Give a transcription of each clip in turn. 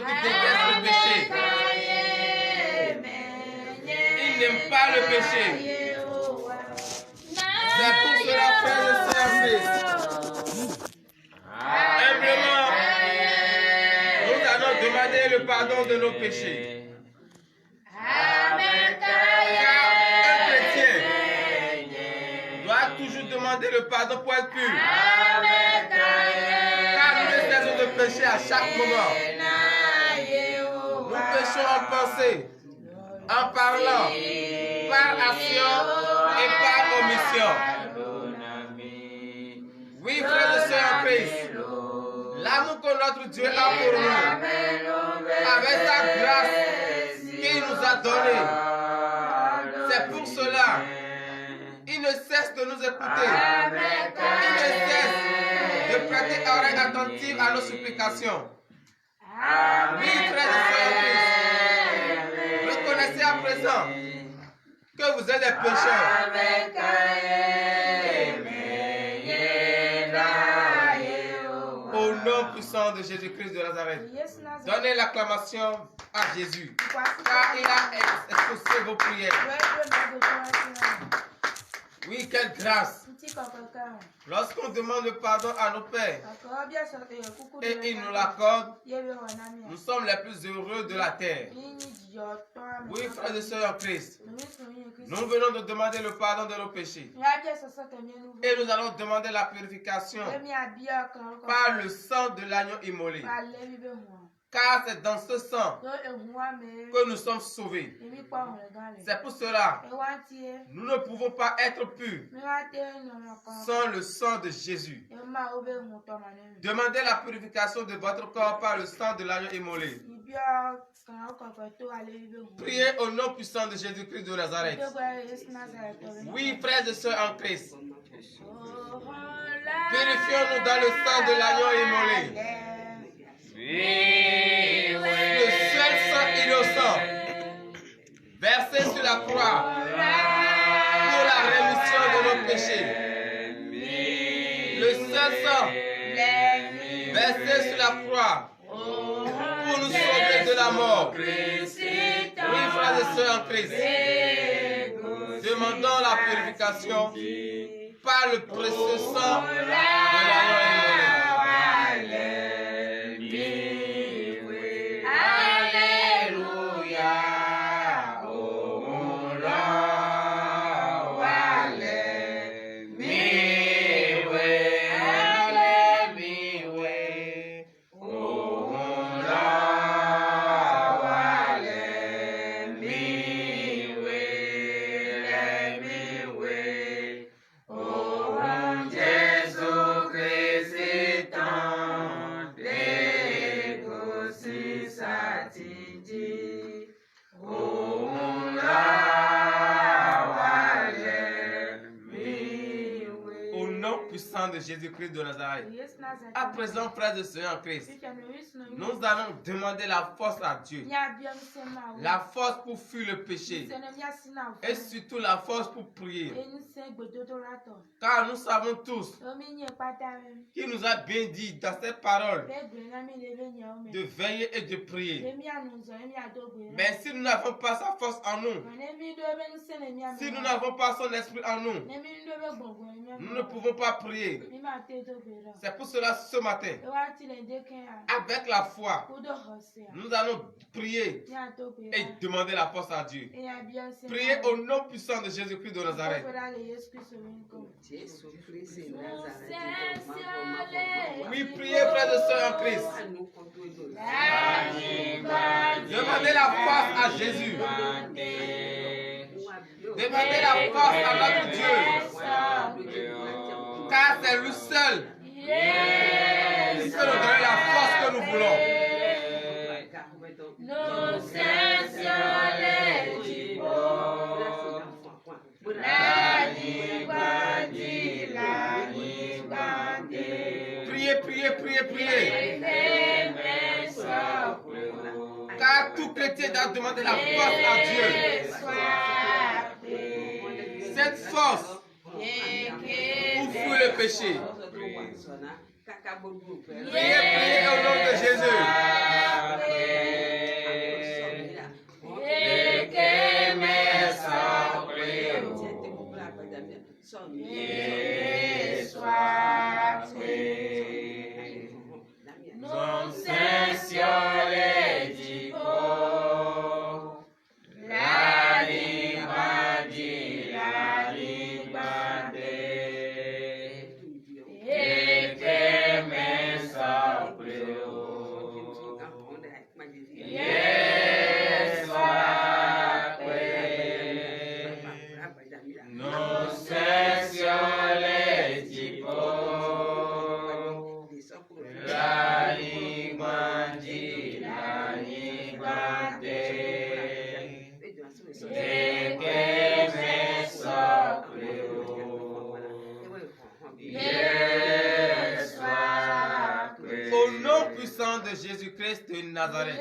qui déteste le péché. Il n'aime pas le péché. C'est pour cela, frères et sœurs, humblement, nous allons demander le pardon de nos péchés. Car un chrétien doit toujours demander le pardon pour être pur. Car nous ne cessons de pécher à chaque moment. Nous péchons en pensée, en parlant, par action et par omission. Oui, frères et sœurs en Christ, l'amour que notre Dieu a pour nous, avec sa grâce qu'il nous a donnée, c'est pour cela, il ne cesse de nous écouter. Il ne cesse de prêter oreille attentive à nos supplications. Oui, frères et sœurs en Christ, reconnaissez à présent que vous êtes des pécheurs. Au nom puissant de Jésus-Christ de Nazareth, donnez l'acclamation à Jésus, car il a exaucé vos prières. Oui, quelle grâce! Lorsqu'on demande le pardon à nos pères et ils nous l'accordent, nous sommes les plus heureux de la terre. Oui, frères et sœurs en Christ, nous venons de demander le pardon de nos péchés et nous allons demander la purification par le sang de l'agneau immolé. Car c'est dans ce sang que nous sommes sauvés. C'est pour cela, nous ne pouvons pas être purs sans le sang de Jésus. Demandez la purification de votre corps par le sang de l'agneau immolé. Priez au nom puissant de Jésus-Christ de Nazareth. Oui, frères et sœurs en Christ, purifions-nous dans le sang de l'agneau immolé. Le seul sang innocent versé sur la croix pour la rémission de nos péchés. Le seul sang versé sur la croix pour nous sauver de la mort. Oui, frères et sœurs en Christ, demandons la purification par le précieux sang de l'agneau immolé. De Jésus-Christ de Nazareth. À présent, frères et sœurs en Christ, nous allons demander la force à Dieu, la force pour fuir le péché et surtout la force pour prier. Car nous savons tous qu'il nous a bien dit dans cette parole de veiller et de prier. Mais si nous n'avons pas sa force en nous, si nous n'avons pas son esprit en nous, nous ne pouvons pas prier. C'est pour cela ce matin, avec la foi, nous allons prier et demander la force à Dieu. Priez au nom puissant de Jésus-Christ de Nazareth. Oui, priez, frères et sœurs en Christ. Demandez la force à Jésus. Demandez la force à notre Dieu. Car c'est lui seul qui peut nous donner la force que nous voulons. Priez, priez, priez, priez. Car tout chrétien doit demander la force à Dieu. Cette force pour fuir le péché. Priez, priez au nom de Jésus. soit créé. Nous cessions les dipôts, la ligne dit, la ligne bandée, et que mes sorts plus haut. Yes, soit créé. Nous cessions les dipôts, la ligne bandit, la ligne bandée, et que mes sorts plus haut. Yes, soit créé. Au nom puissant de Jésus-Christ de Nazareth,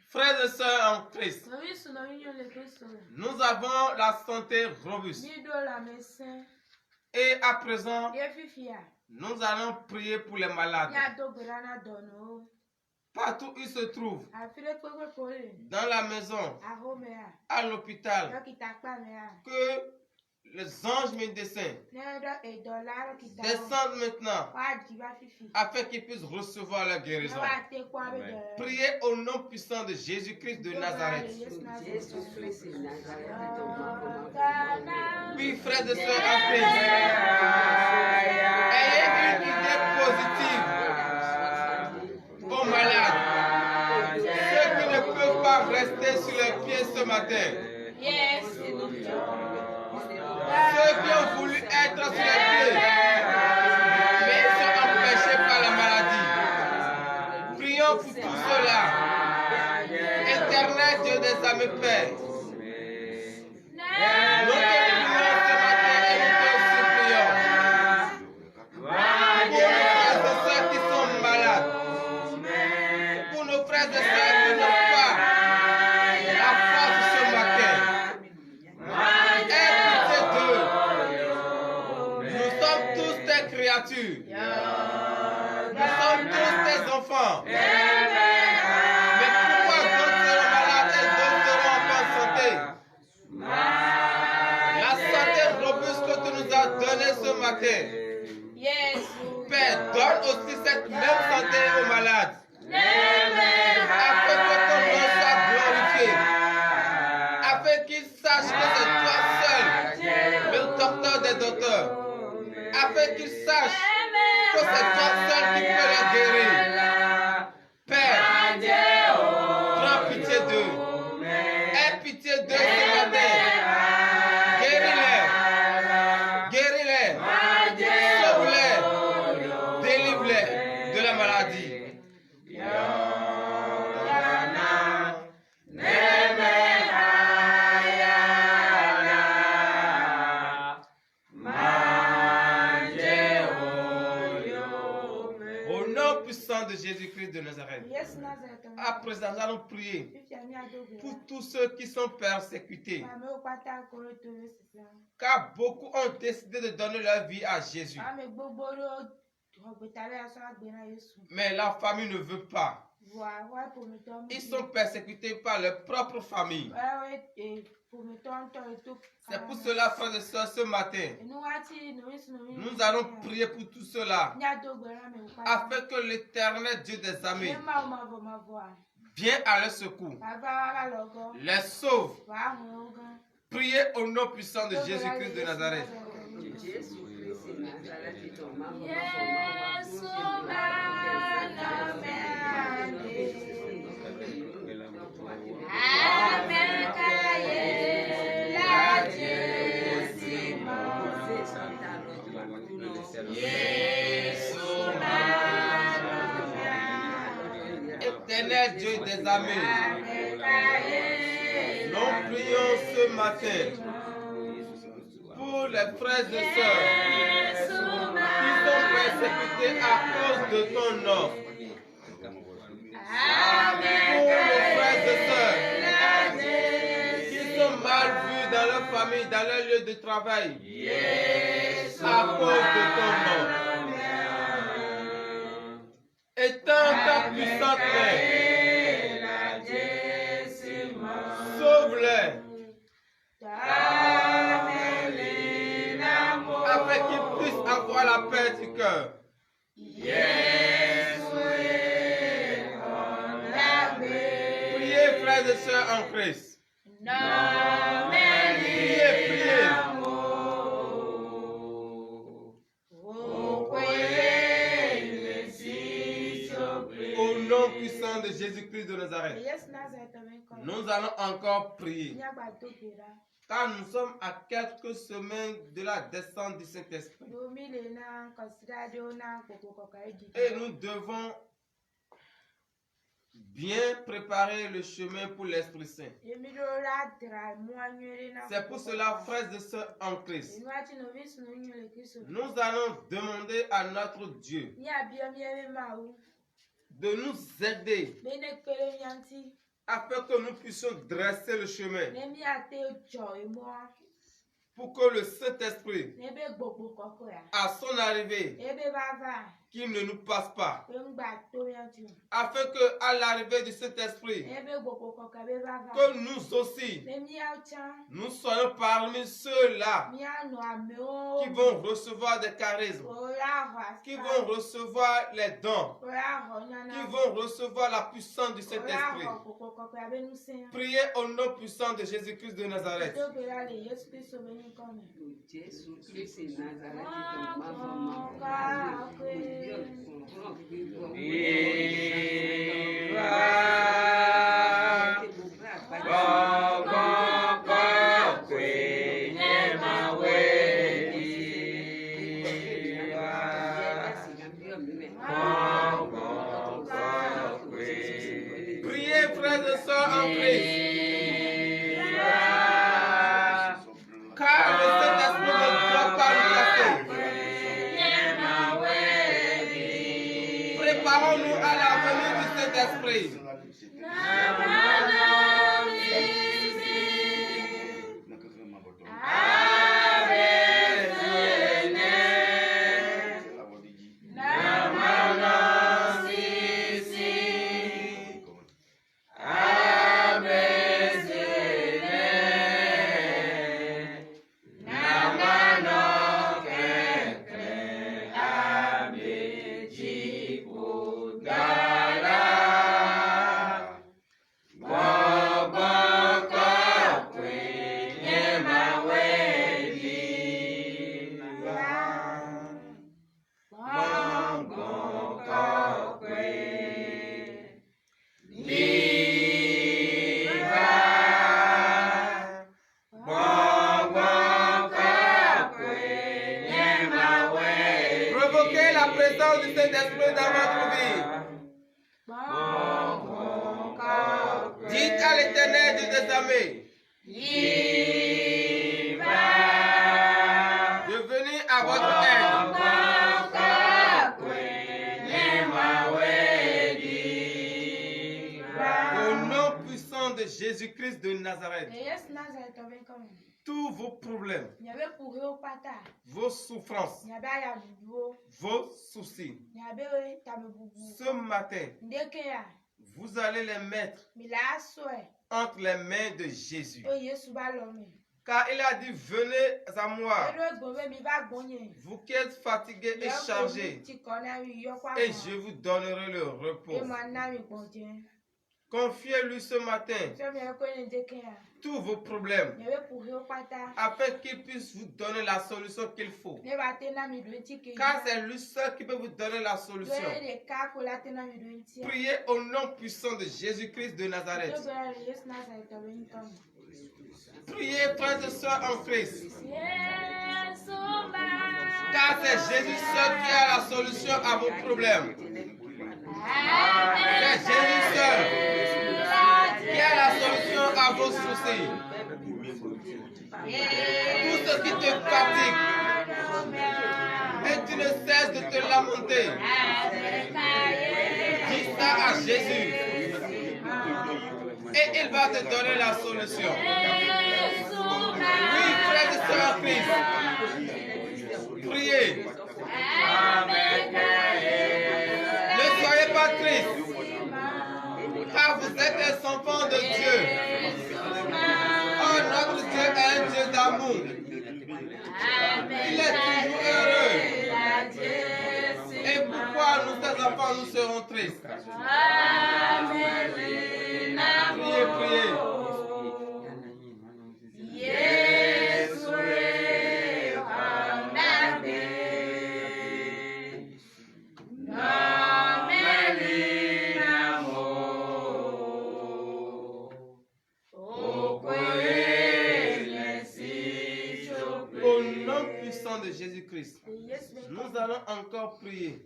frères et sœurs en Christ, nous avons la santé robuste. Et à présent, nous allons prier pour les malades. Partout où ils se trouvent, dans la maison, à l'hôpital, que les anges médecins descendent maintenant afin qu'ils puissent recevoir la guérison. Priez au nom puissant de Jésus-Christ de Nazareth. Oui, frères et sœurs en Christ, ayez une idée positive aux malades, ceux qui ne peuvent pas rester sur les pieds ce matin. Ceux qui ont voulu être sur les pieds, mais ils sont empêchés par la maladie. Prions pour tout cela. Éternel Dieu des âmes, Père, nous te prions ce matin et nous te supplions pour nos frères et sœurs qui sont malades, pour nos frères et sœurs qui n'ont pas la force ce matin. Nous sommes tous des créatures. Nous sommes tous des enfants. Mais pourquoi d'autres seront malades et d'autres seront en bonne santé? La santé robuste que tu nous as donnée ce matin. Père, donne aussi cette même santé aux malades. Afin que ton nom soit glorifié. Afin qu'ils sachent que c'est toi seul, le docteur des docteurs. Afin qu'ils sachent que c'est toi seul qui peut les guérir. Père, prends pitié d'eux. Aie pitié d'eux ce matin. Guéris-les. Guéris-les. Sauve-les. Délivre-les de la maladie. De Jésus-Christ de Nazareth. À présent, nous allons prier pour tous ceux qui sont persécutés, car beaucoup ont décidé de donner leur vie à Jésus. Mais la famille ne veut pas. Ils sont persécutés par leur propre famille. C'est pour cela, frères et sœurs, ce matin, nous allons prier pour tout cela, afin que l'Éternel Dieu des armées vienne à leur secours, les sauve. Priez au nom puissant de Jésus-Christ de Nazareth. Éternel Dieu des armées, nous prions ce matin pour les frères et sœurs qui sont persécutés à cause de ton nom. Pour nos frères et sœurs qui sont mal vus dans leur famille, dans leur lieu de travail, à cause de ton nom. Étends ta puissante main. Sauve-les. Priez, frères et sœurs en Christ. Au nom puissant de Jésus-Christ de Nazareth, nous allons encore prier. Car nous sommes à quelques semaines de la descente du Saint-Esprit. Et nous devons bien préparer le chemin pour l'Esprit Saint. C'est pour cela, frères et sœurs en Christ, nous allons demander à notre Dieu de nous aider afin que nous puissions dresser le chemin pour que le Saint-Esprit, à son arrivée, qu'il ne nous passe pas, afin que à l'arrivée du Saint-Esprit, que nous aussi, nous soyons parmi ceux-là qui vont recevoir des charismes, qui vont recevoir les dons, qui vont recevoir la puissance du Saint-Esprit. Priez au nom puissant de Jésus-Christ de Nazareth. Priez, frères et sœurs en Christ. Car le Saint-Esprit ne doit pas nous lasser. Préparons-nous à la venue du Saint-Esprit. Provoquez la présence du Saint-Esprit dans votre vie. Dites à l'Éternel du désarmé de venir à votre aide. Au nom puissant de Jésus-Christ de Nazareth, tous vos problèmes, vos souffrances, vos soucis, ce matin, vous allez les mettre entre les mains de Jésus. Car il a dit, venez à moi, vous qui êtes fatigués et chargés, et je vous donnerai le repos. Confiez-lui ce matin tous vos problèmes, afin qu'il puisse vous donner la solution qu'il faut. Car c'est lui seul qui peut vous donner la solution. Priez au nom puissant de Jésus-Christ de Nazareth. Priez, frères et sœurs en Christ. Car c'est Jésus seul qui a la solution à vos problèmes. C'est Jésus seul qui a la solution à vos soucis. Tout ce qui te fatigue et tu ne cesses de te lamenter, dis ça à Jésus et il va te donner la solution. Oui, frères et sœurs en Christ, priez. Ne soyez pas tristes, car vous êtes des enfants de Dieu. Oh, notre Dieu est un Dieu d'amour. Il est toujours heureux. Et pourquoi quand nous serons tristes. Priez, priez. De Jésus-Christ, nous allons encore prier.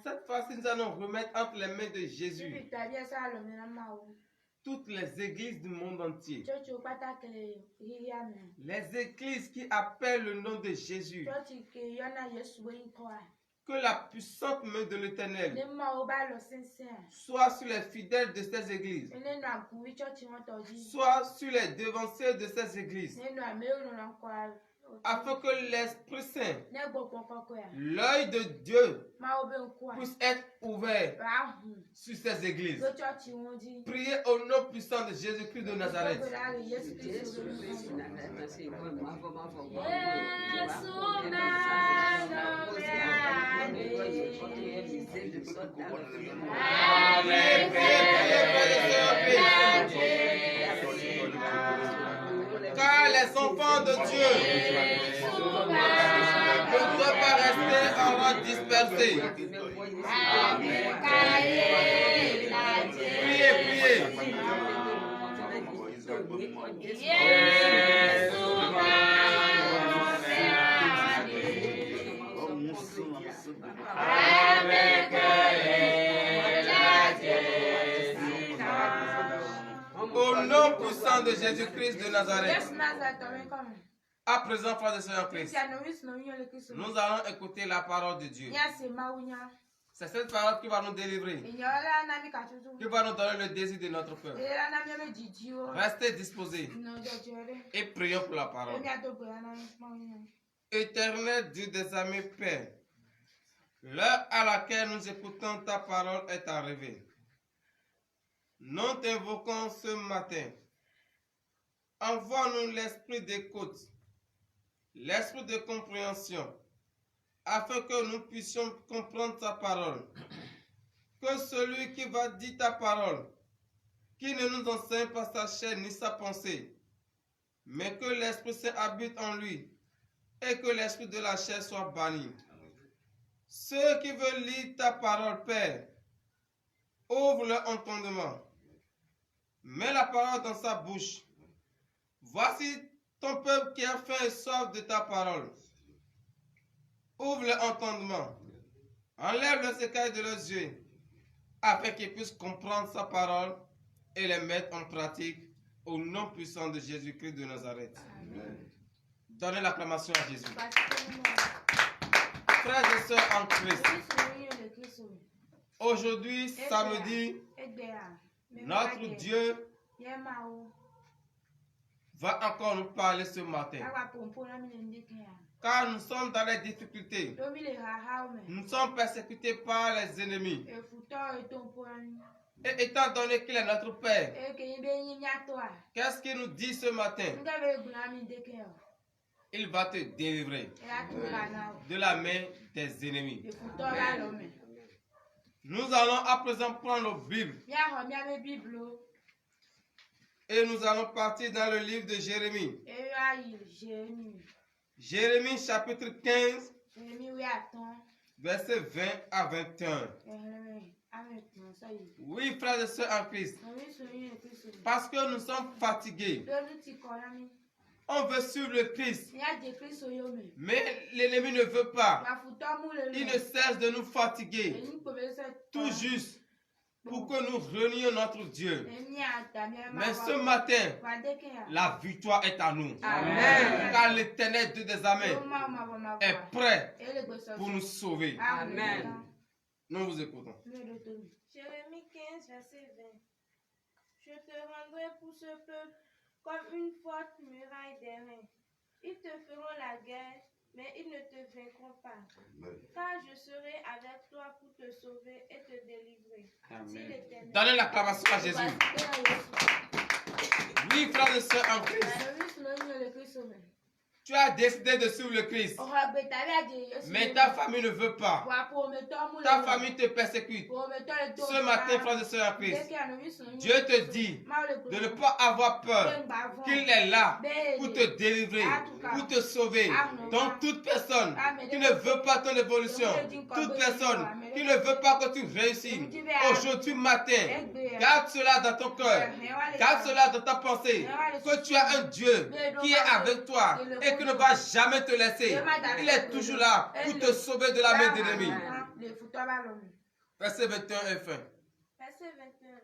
Cette fois-ci, nous allons remettre entre les mains de Jésus toutes les églises du monde entier. Les églises qui appellent le nom de Jésus. Que la puissante main de l'Éternel soit sur les fidèles de ces églises, soit sur les devanciers de ces églises, afin que l'Esprit Saint, l'œil de Dieu, puisse être ouvert sur ces églises. Priez au nom puissant de Jésus-Christ de Nazareth. Car les enfants de Dieu ne doivent pas rester en rang dispersé. Priez, priez. Au nom puissant de Jésus-Christ de Nazareth. À présent, frères et sœurs en Christ, nous allons écouter la parole de Dieu. C'est cette parole qui va nous délivrer, qui va nous donner le désir de notre cœur. Restez disposés et prions pour la parole. Éternel Dieu des armées, Père, l'heure à laquelle nous écoutons ta parole est arrivée. Nous t'invoquons ce matin. Envoie-nous l'esprit d'écoute, l'esprit de compréhension, afin que nous puissions comprendre ta parole. Que celui qui va dire ta parole, qui ne nous enseigne pas sa chair ni sa pensée, mais que l'Esprit Saint habite en lui, et que l'esprit de la chair soit banni. Ceux qui veulent lire ta parole, Père, ouvre leur entendement. Mets la parole dans sa bouche. Voici ton peuple qui a faim et soif de ta parole. Ouvre leur entendement. Enlève les écailles de leurs yeux, afin qu'ils puissent comprendre sa parole et les mettre en pratique au nom puissant de Jésus-Christ de Nazareth. Amen. Donnez l'acclamation à Jésus. Frères et sœurs en Christ, aujourd'hui, samedi, notre Dieu va encore nous parler ce matin. Car nous sommes dans les difficultés. Nous sommes persécutés par les ennemis. Et étant donné qu'il est notre Père, qu'est-ce qu'il nous dit ce matin? Il va te délivrer de la main des ennemis. Nous allons à présent prendre nos Bibles. Et nous allons partir dans le livre de Jérémie. Jérémie chapitre 15, verset 20 à 21. Oui, frères et sœurs en Christ. Parce que nous sommes fatigués. On veut suivre le Christ. Mais l'ennemi ne veut pas. Il ne cesse de nous fatiguer. Tout juste pour que nous renions notre Dieu. Mais ce matin, la victoire est à nous. Amen. Car l'Éternel Dieu des armées est prêt pour nous sauver. Amen. Nous vous écoutons. Jérémie 15, verset 20. Je te rendrai pour ce peuple comme une forte muraille d'airain. Ils te feront la guerre, mais ils ne te vaincront pas. Car je serai avec toi pour te sauver et te délivrer. Amen. Donnez l'acclamation à Jésus. Oui, frères et sœurs en Christ. Tu as décidé de suivre le Christ. Mais ta famille ne veut pas. Ta famille te persécute. Ce matin, frères et sœurs en Christ, Dieu te dit de ne pas avoir peur, qu'il est là pour te délivrer, pour te sauver. Donc toute personne qui ne veut pas ton évolution, toute personne qui ne veut pas que tu réussisses, aujourd'hui matin, garde cela dans ton cœur, garde cela dans ta pensée, que tu as un Dieu qui est avec toi et qui ne va jamais te laisser. Il est toujours là pour te sauver de la main de l'ennemi. Verset 21 et fin. Verset 21.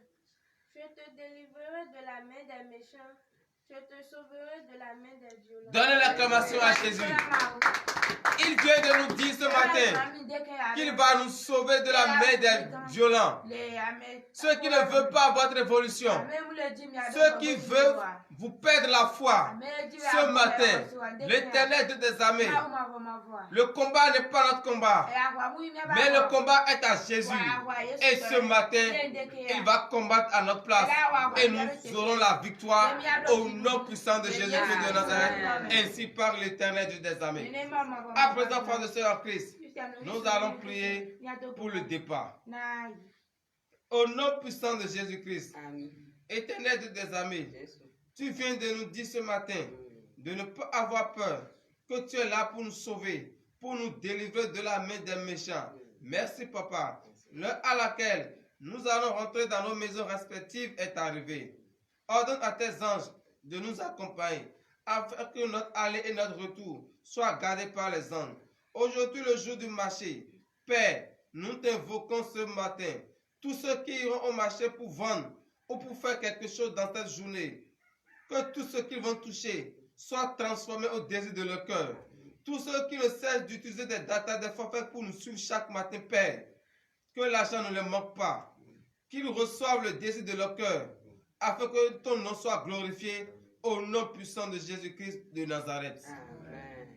Je te délivrerai de la main des méchants. Je te sauverai de la main des violents. Donnez l'acclamation à Jésus. Il vient de nous dire ce matin qu'il va nous sauver de la main des violents. Ceux qui ne veulent pas votre évolution, ceux qui veulent vous perdre la foi, ce matin, l'Éternel de tes armées, le combat n'est pas notre combat, mais le combat est à Jésus. Et ce matin, il va combattre à notre place et nous aurons la victoire au nom puissant de Jésus-Christ de Nazareth, ainsi par l'Éternel de tes armées. À présent, frères et sœurs en Christ, nous allons prier pour le départ. Au nom puissant de Jésus-Christ, Éternel de tes armées, tu viens de nous dire ce matin de ne pas avoir peur, que tu es là pour nous sauver, pour nous délivrer de la main des méchants. Merci, Papa. L'heure à laquelle nous allons rentrer dans nos maisons respectives est arrivée. Ordonne à tes anges de nous accompagner, afin que notre aller et notre retour soient gardés par les anges. Aujourd'hui, le jour du marché, Père, nous t'invoquons ce matin. Tous ceux qui iront au marché pour vendre ou pour faire quelque chose dans cette journée, que tout ce qu'ils vont toucher soit transformé au désir de leur cœur. Tous ceux qui ne cessent d'utiliser des datas, des forfaits pour nous suivre chaque matin, Père, que l'argent ne leur manque pas, qu'ils reçoivent le désir de leur cœur, afin que ton nom soit glorifié au nom puissant de Jésus-Christ de Nazareth. Amen.